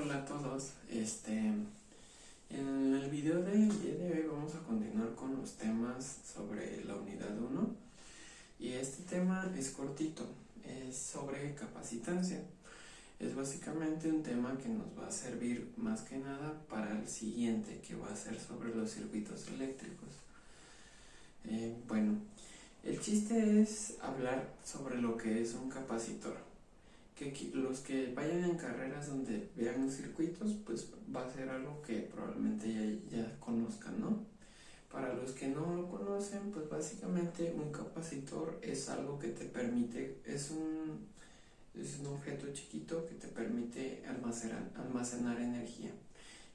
Hola a todos. En el video del día de hoy vamos a continuar con los temas sobre la unidad 1 y este tema es cortito, es sobre capacitancia. Es básicamente un tema que nos va a servir más que nada para el siguiente, que va a ser sobre los circuitos eléctricos. Bueno, el chiste es hablar sobre lo que es un capacitor. Que los que vayan en carreras donde vean los circuitos, pues va a ser algo que probablemente ya conozcan, ¿no? Para los que no lo conocen, pues básicamente un capacitor es algo que te permite, es un objeto chiquito que te permite almacenar energía.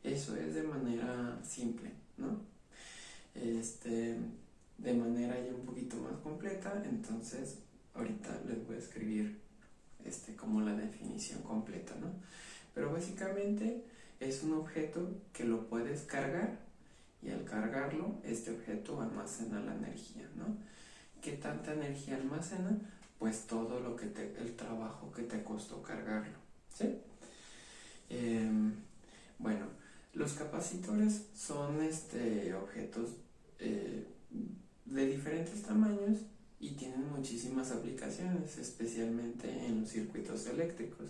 Eso es de manera simple, ¿no? De manera ya un poquito más completa, entonces ahorita les voy a escribir como la definición completa, ¿no? Pero básicamente es un objeto que lo puedes cargar y al cargarlo, este objeto almacena la energía, ¿no? ¿Qué tanta energía almacena? Pues todo el trabajo que te costó cargarlo, ¿sí? Bueno, los capacitores son objetos de diferentes tamaños y tienen muchísimas aplicaciones, especialmente en los circuitos eléctricos.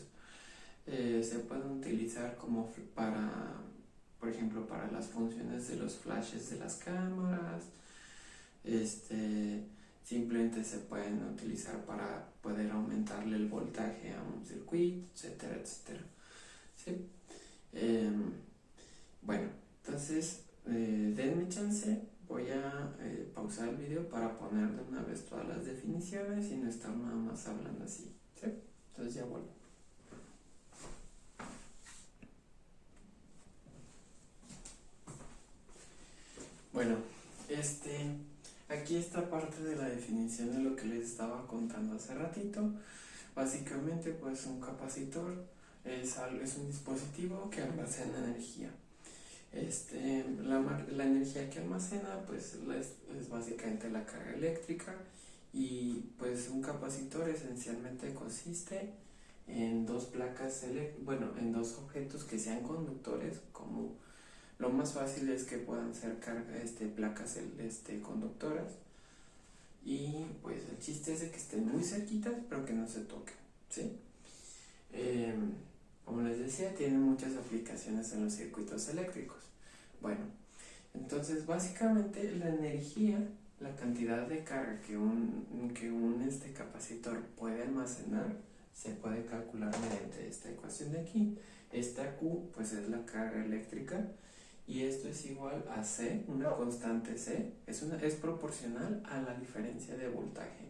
Se pueden utilizar por ejemplo, para las funciones de los flashes de las cámaras. Simplemente se pueden utilizar para poder aumentarle el voltaje a un circuito, etcétera, etcétera. ¿Sí? Bueno, entonces denme chance. Voy a pausar el video para poner de una vez todas las definiciones y no estar nada más hablando así, ¿sí? Entonces ya vuelvo. Bueno, aquí está parte de la definición de lo que les estaba contando hace ratito. Básicamente, pues un capacitor es un dispositivo que almacena energía. La energía que almacena pues es básicamente la carga eléctrica y pues un capacitor esencialmente consiste en dos placas en dos objetos que sean conductores, como lo más fácil es que puedan ser placas conductoras, y pues el chiste es de que estén muy cerquitas pero que no se toquen, ¿sí? Como les decía, tienen muchas aplicaciones en los circuitos eléctricos. Bueno, entonces básicamente la energía, la cantidad de carga que un capacitor puede almacenar, se puede calcular mediante esta ecuación de aquí. Esta Q pues es la carga eléctrica y esto es igual a C, una constante C, es proporcional a la diferencia de voltaje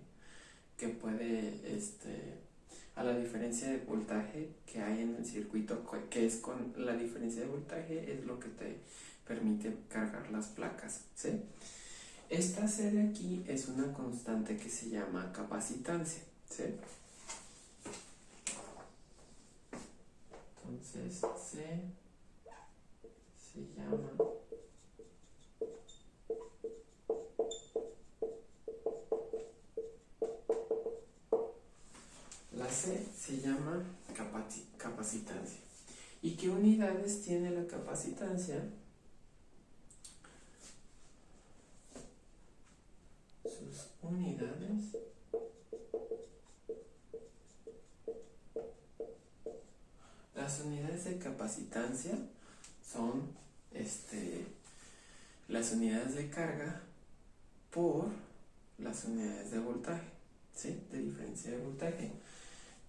a la diferencia de voltaje que hay en el circuito, que es con la diferencia de voltaje es lo que te permite cargar las placas, ¿sí? Esta C de aquí es una constante que se llama capacitancia, ¿sí? Entonces C se llama capacitancia. ¿Y qué unidades tiene la capacitancia? Sus unidades las unidades de capacitancia son las unidades de carga por las unidades de voltaje, ¿sí? De diferencia de voltaje.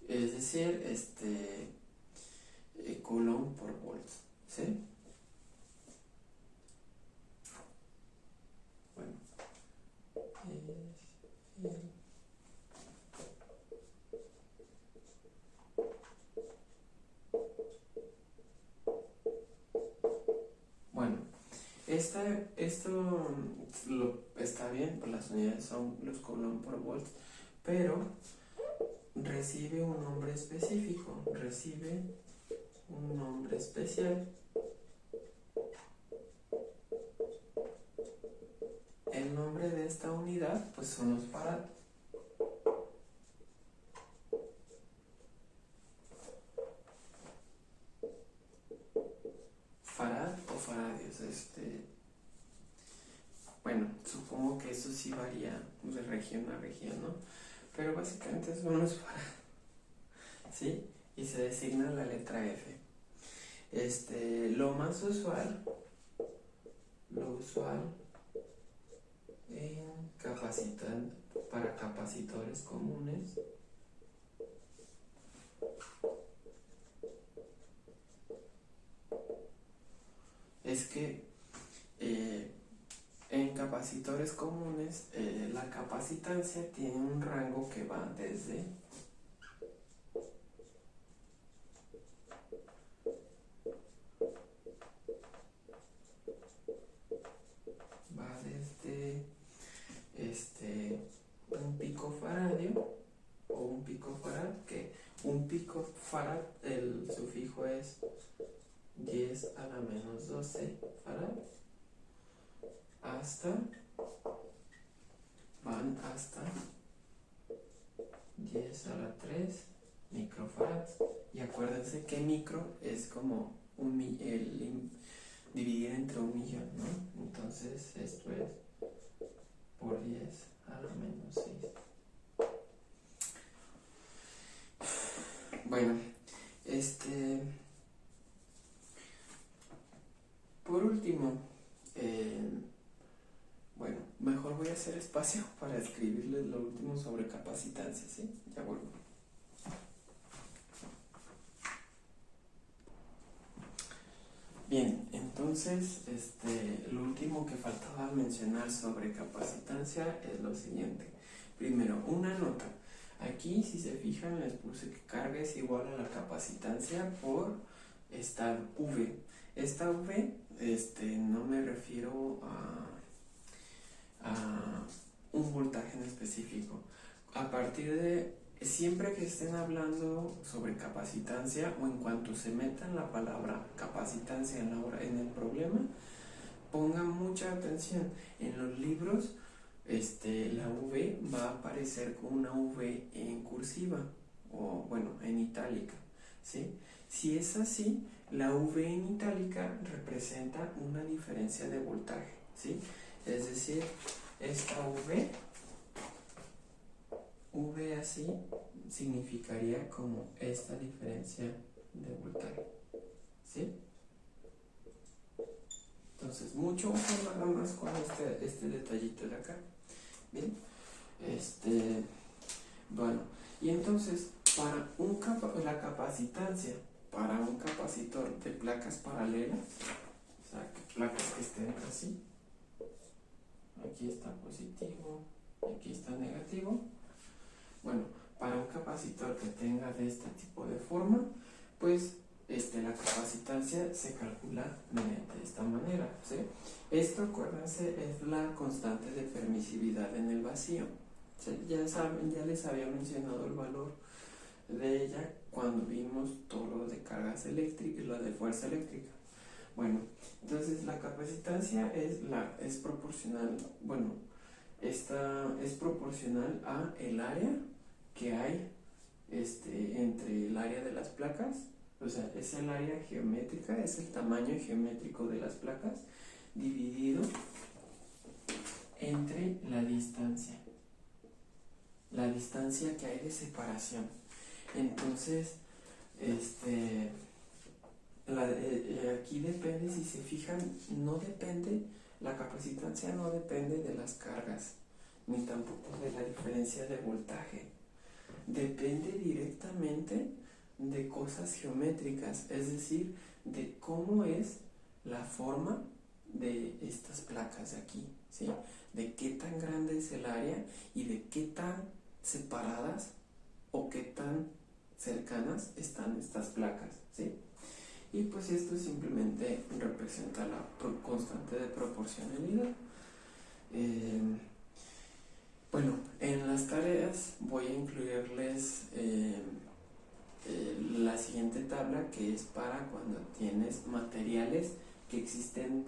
Es decir, Coulomb por volts, ¿sí? Bueno, esto está bien, pues las unidades son los Coulomb por volts, pero recibe un nombre específico, recibe un nombre especial. El nombre de esta unidad pues son los farads. eso sí varía de región a región, ¿no? Pero básicamente es unos farads, ¿sí? Y se designa la letra F. Lo más usual, para capacitores comunes es que en capacitores comunes la capacitancia tiene un rango que va desde un picofaradio o un picofarad, que un picofarad el sufijo es 10 a la menos 12 farad, van hasta 10 a la 3 microfarads. Y acuérdense que micro es como dividir entre 1.000.000, ¿no? Entonces esto es por 10 a la menos 6. Bueno, por último, bueno, mejor voy a hacer espacio para escribirles lo último sobre capacitancia, ¿sí? Ya vuelvo. Bien, entonces, lo último que faltaba mencionar sobre capacitancia es lo siguiente. Primero, una nota. Aquí, si se fijan, les puse que carga es igual a la capacitancia por esta V. Esta V, no me refiero a un voltaje en específico. A partir de, siempre que estén hablando sobre capacitancia o en cuanto se metan la palabra capacitancia en el problema, pongan mucha atención. En los libros, la V va a aparecer con una V en cursiva o, bueno, en itálica, ¿sí? Si es así, la V en itálica representa una diferencia de voltaje, ¿sí? Es decir, esta V así significaría como esta diferencia de voltaje, ¿sí? Entonces, mucho ojo nada más con este detallito de acá. Bien, bueno, y entonces, para la capacitancia, para un capacitor de placas paralelas, o sea, placas que estén así, aquí está positivo, aquí está negativo. Bueno, para un capacitor que tenga de este tipo de forma, pues la capacitancia se calcula mediante esta manera, ¿sí? Esto, acuérdense, es la constante de permisividad en el vacío, ¿sí? Ya les había mencionado el valor de ella cuando vimos todo lo de cargas eléctricas y lo de fuerza eléctrica. Bueno, entonces la capacitancia es proporcional, bueno, esta es proporcional a el área que hay entre el área de las placas, o sea, es el área geométrica, es el tamaño geométrico de las placas dividido entre la distancia que hay de separación. Entonces, aquí depende, si se fijan, la capacitancia no depende de las cargas, ni tampoco de la diferencia de voltaje. Depende directamente de cosas geométricas, es decir, de cómo es la forma de estas placas de aquí, ¿sí? De qué tan grande es el área y de qué tan separadas o qué tan cercanas están estas placas, ¿sí? Y pues esto simplemente representa la constante de proporcionalidad. Bueno, en las tareas voy a incluirles la siguiente tabla, que es para cuando tienes materiales que existen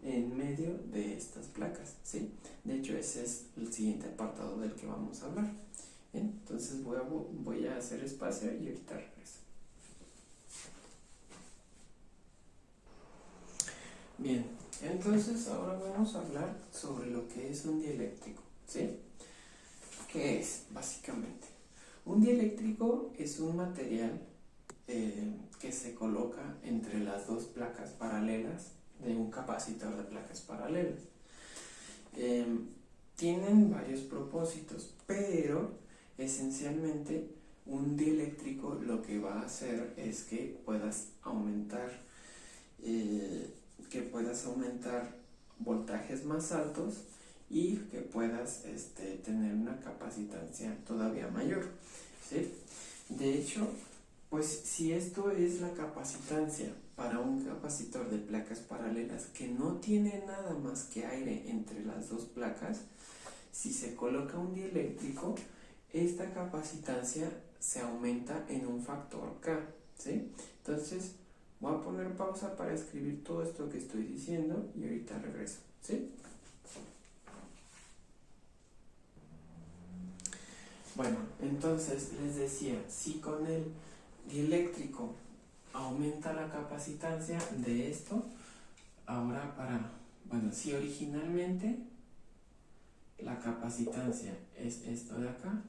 en medio de estas placas, ¿sí? De hecho, ese es el siguiente apartado del que vamos a hablar. Bien, entonces voy a hacer espacio y ahorita regreso. Bien, Entonces ahora vamos a hablar sobre lo que es un dieléctrico, ¿sí? ¿Qué es básicamente? Un dieléctrico es un material que se coloca entre las dos placas paralelas de un capacitor de placas paralelas. Tienen varios propósitos, pero esencialmente un dieléctrico lo que va a hacer es que puedas aumentar voltajes más altos y que puedas tener una capacitancia todavía mayor, ¿sí? De hecho, pues si esto es la capacitancia para un capacitor de placas paralelas que no tiene nada más que aire entre las dos placas, si se coloca un dieléctrico, esta capacitancia se aumenta en un factor K, ¿sí? Entonces, voy a poner pausa para escribir todo esto que estoy diciendo y ahorita regreso, ¿sí? Bueno, entonces les decía, si con el dieléctrico aumenta la capacitancia de esto, ahora si originalmente la capacitancia es esto de acá,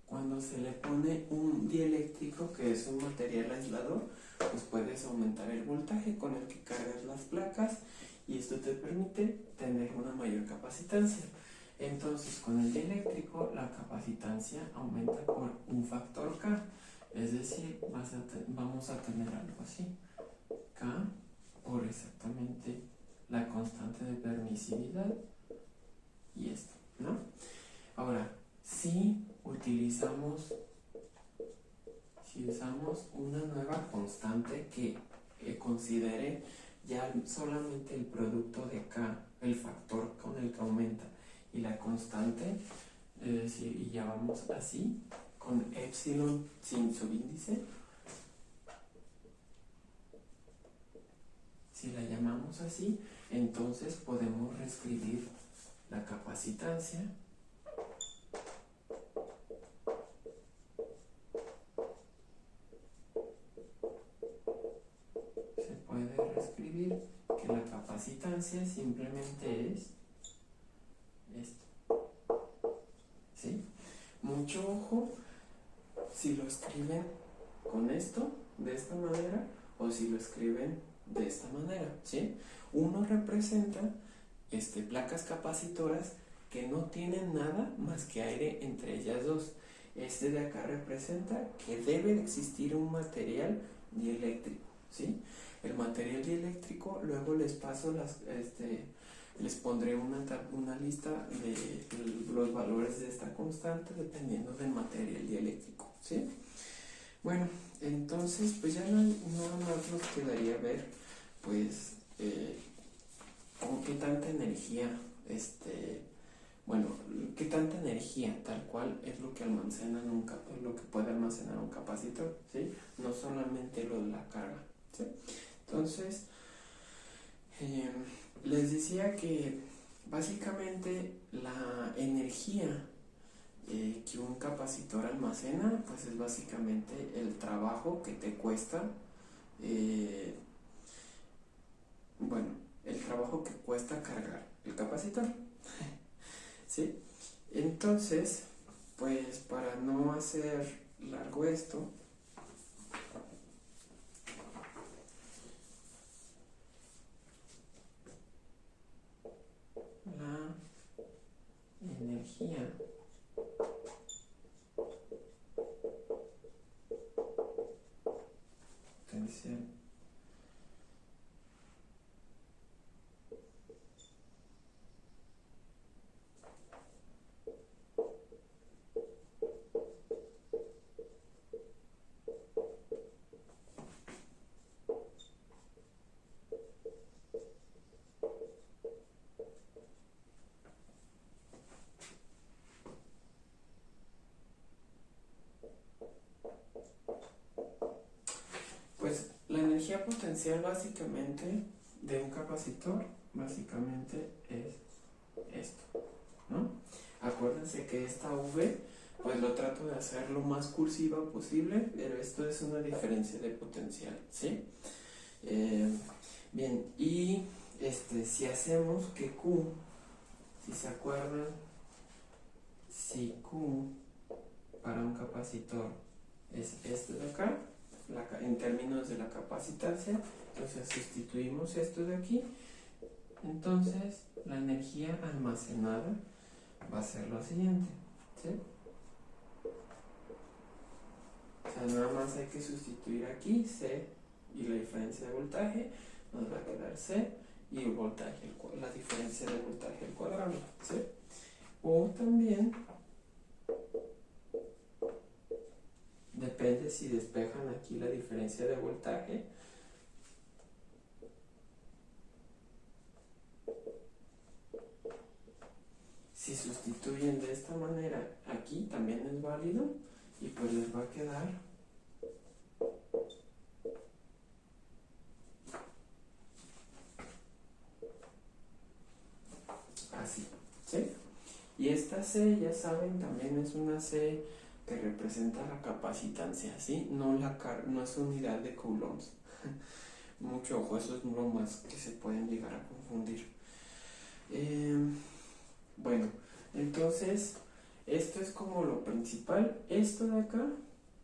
cuando se le pone un dieléctrico, que es un material aislador, pues puedes aumentar el voltaje con el que cargas las placas y esto te permite tener una mayor capacitancia. Entonces, con el dieléctrico la capacitancia aumenta por un factor K, es decir, vamos a tener algo así, K por exactamente la constante de permisividad y esto, ¿no? Ahora, si usamos una nueva constante que considere ya solamente el producto de K, el factor con el que aumenta, y la constante, y ya vamos así, con epsilon sin subíndice, si la llamamos así, entonces podemos reescribir la capacitancia simplemente es esto, ¿sí? Mucho ojo si lo escriben con esto, de esta manera, o si lo escriben de esta manera, ¿sí? Uno representa placas capacitoras que no tienen nada más que aire entre ellas dos. Este de acá representa que debe existir un material dieléctrico, ¿sí? El material dieléctrico, luego les paso les pondré una lista de los valores de esta constante dependiendo del material dieléctrico, ¿sí? Bueno, entonces pues ya nada más nos quedaría ver pues con qué tanta energía qué tanta energía tal cual es lo que lo que puede almacenar un capacitor, ¿sí? No solamente lo de la carga, ¿sí? Entonces, les decía que básicamente la energía que un capacitor almacena, pues es básicamente el trabajo que te cuesta, el trabajo que cuesta cargar el capacitor, ¿sí? Entonces, pues para no hacer largo esto, la energía potencial básicamente de un capacitor básicamente es esto, ¿no? Acuérdense que esta V pues lo trato de hacer lo más cursiva posible, pero esto es una diferencia de potencial, ¿sí? Eh, Bien, y si hacemos que Q, si se acuerdan, si Q para un capacitor es este de acá, en términos de la capacitancia, entonces sustituimos esto de aquí, entonces la energía almacenada va a ser lo siguiente, ¿sí? O sea, nada más hay que sustituir aquí C y la diferencia de voltaje, nos va a quedar C y el voltaje, la diferencia de voltaje al cuadrado, ¿sí? O también, depende si despejan aquí la diferencia de voltaje, si sustituyen de esta manera aquí también es válido y pues les va a quedar así, ¿sí? Y esta C, ya saben, también es una C que representa la capacitancia, ¿sí? No es unidad de coulombs. Mucho ojo, esos bromas que se pueden llegar a confundir. Bueno, entonces, esto es como lo principal. Esto de acá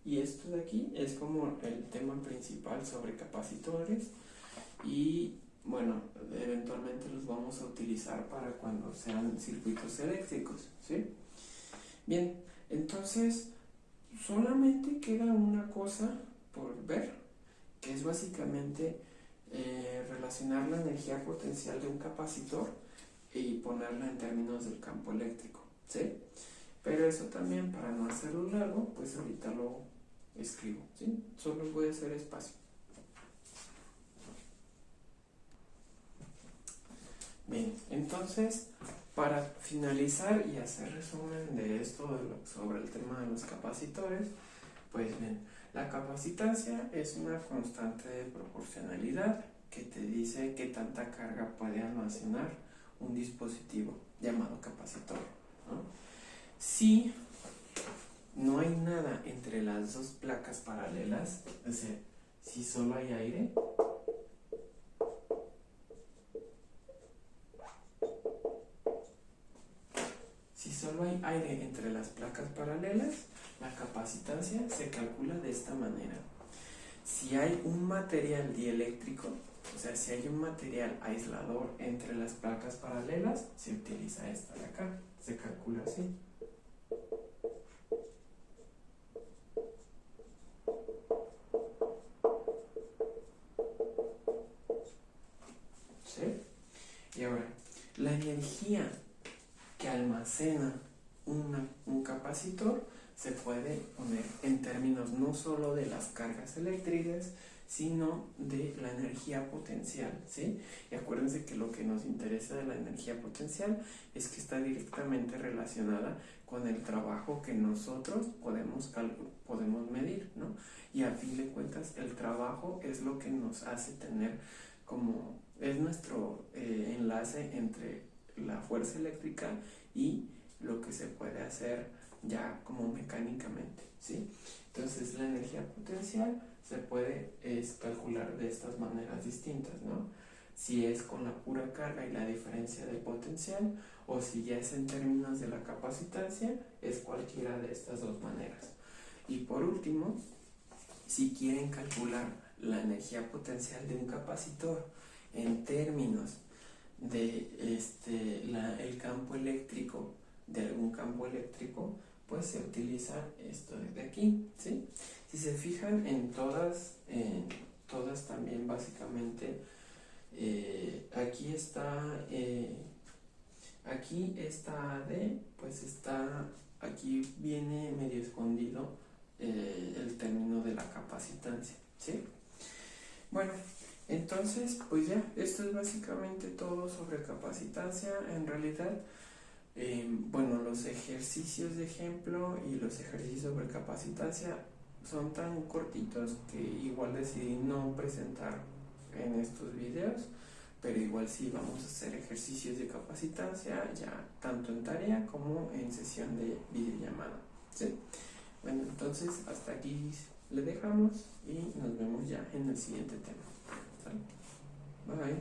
y esto de aquí es como el tema principal sobre capacitores. Y bueno, eventualmente los vamos a utilizar para cuando sean circuitos eléctricos, ¿sí? Bien, entonces solamente queda una cosa por ver, que es básicamente relacionar la energía potencial de un capacitor y ponerla en términos del campo eléctrico, ¿sí? Pero eso también, para no hacerlo largo, pues ahorita lo escribo, ¿sí? Solo voy a hacer espacio. Bien, entonces, para finalizar y hacer resumen de esto sobre el tema de los capacitores, pues bien, la capacitancia es una constante de proporcionalidad que te dice qué tanta carga puede almacenar un dispositivo llamado capacitor, ¿no? Si no hay nada entre las dos placas paralelas, es decir, si solo hay aire, entre las placas paralelas, la capacitancia se calcula de esta manera. Si hay un material dieléctrico, o sea, si hay un material aislador entre las placas paralelas, se utiliza esta de acá, se calcula así. ¿Sí? Y ahora, la energía que almacena un capacitor se puede poner en términos no solo de las cargas eléctricas, sino de la energía potencial, ¿sí? Y acuérdense que lo que nos interesa de la energía potencial es que está directamente relacionada con el trabajo que nosotros podemos medir, ¿no? Y a fin de cuentas el trabajo es lo que nos hace tener es nuestro enlace entre la fuerza eléctrica y lo que se puede hacer ya como mecánicamente, ¿sí? Entonces la energía potencial se puede calcular de estas maneras distintas, ¿no? Si es con la pura carga y la diferencia de potencial, o si ya es en términos de la capacitancia, es cualquiera de estas dos maneras. Y por último, si quieren calcular la energía potencial de un capacitor en términos de el campo eléctrico, de algún campo eléctrico, pues se utiliza esto de aquí, ¿sí? Si se fijan en todas también básicamente, aquí está AD, pues aquí viene medio escondido el término de la capacitancia, ¿sí? Bueno, entonces, pues ya, esto es básicamente todo sobre capacitancia. En realidad, bueno, los ejercicios de ejemplo y los ejercicios sobre capacitancia son tan cortitos que igual decidí no presentar en estos videos, pero igual sí vamos a hacer ejercicios de capacitancia ya tanto en tarea como en sesión de videollamada, ¿sí? Bueno, entonces hasta aquí le dejamos y nos vemos ya en el siguiente tema. ¿Sale? Bye.